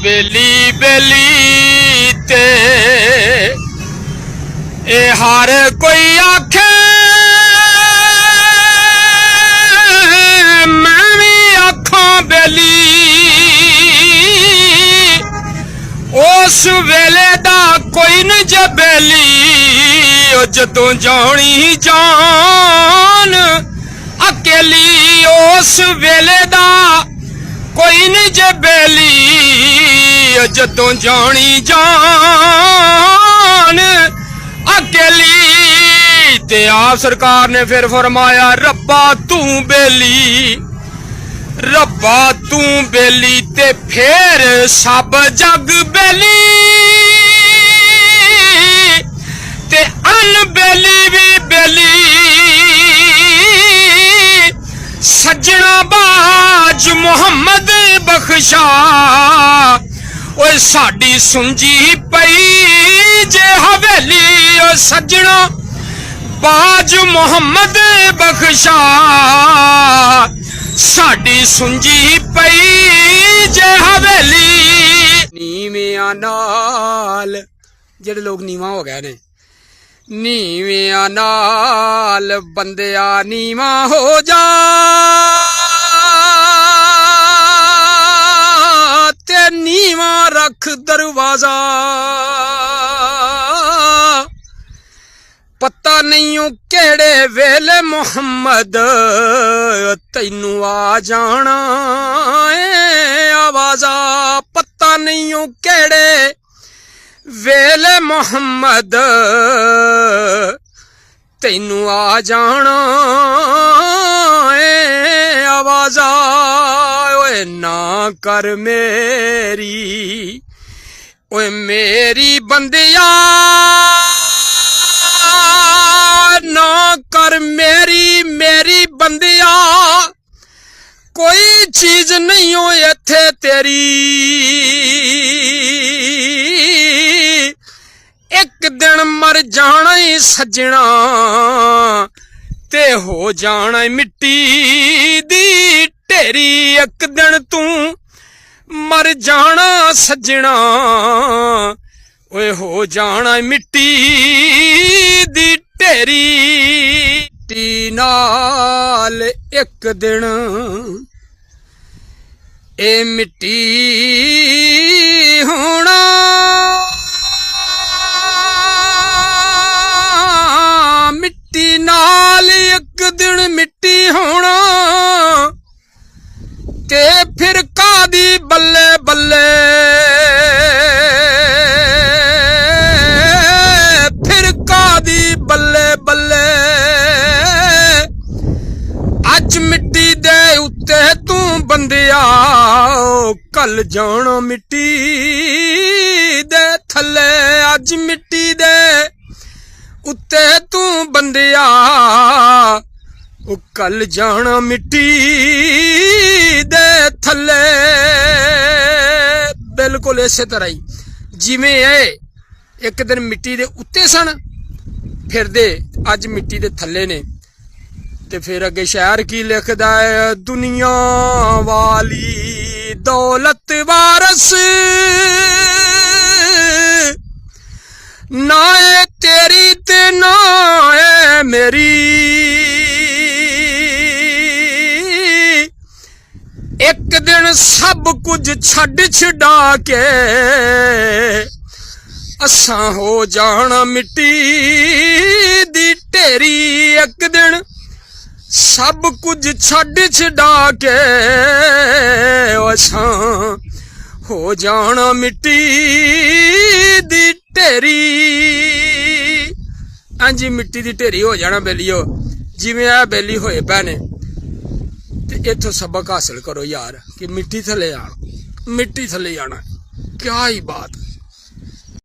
बेली बेली ते ए हर कोई आखे मैं भी आखां बेली उस वेले दा कोई न जबेली जदों जानी जान अकेली उस वेले दा कोई न जबेली जदों जानी जान अकेली। ते आप सरकार ने फिर फरमाया रब्बा तू बेली रब्बा तू बेली ते फिर सब जग बेली ते अनबेली भी बेली। सजना बाज मुहम्मद बख्शा ओए साडी सुंजी पई जे हवेली ओ सजना बाज मुहम्मद बख्शा साडी सुंजी पई जे हवेली। नीवियां नाल जेड़े लोग नीवा हो गए ने नीवियां नाल बंदिया नीवा हो जा ते नीवा रख दरवाजा। पता नहीं केड़े वेले मुहम्मद तैनू आ जाना आवाजा। पता नहीं केड़े वेले मुहम्मद तैनू आ जाना आवाजा। ओए ना कर मेरी ओए मेरी बंदिया ना कर मेरी मेरी बंदिया कोई चीज नहीं हो इत्थे तेरी। एक दिन मर जाना ही सजना ते हो जाना मिट्टी दी ढेरी। एक दिन तू मर जाना सजना ओए हो जाना मिट्टी दी ढेरी। टी नाल एक दिन ए मिट्टी होना मिट्टी नाल एक दिन मिट्टी होना ते फिर कादी बल्ले बल्ले फिर कादी बल्ले बल्ले। अज मिट्टी दे उत्ते तू बंदिया कल जाना मिट्टी दे थले। अज मिट्टी दे उत्ते तू बंदिया कल जाना मिट्टी दे थले। बिल्कुल इसे तरह ही जिवें एक दिन मिट्टी दे उत्ते सन फिर दे अज मिट्टी दे थले ने। ते फिर अगे शायर की लिखदा है दुनिया वाली दौलत वारस ना है तेरी ते ना है मेरी। एक दिन सब कुछ छड़ छड़ा के असां हो जाना मिट्टी दी ढेरी। एक दिन सब कुछ छड़ छड़ा के असां हो जाना मिट्टी दी ढेरी। इंज मिट्टी दी ढेरी हो जाना बेलियो जिवें आ बेली होए पैने। ते इथों सबक हासिल करो यार कि मिट्टी थले आना मिट्टी थले आना क्या ही बात।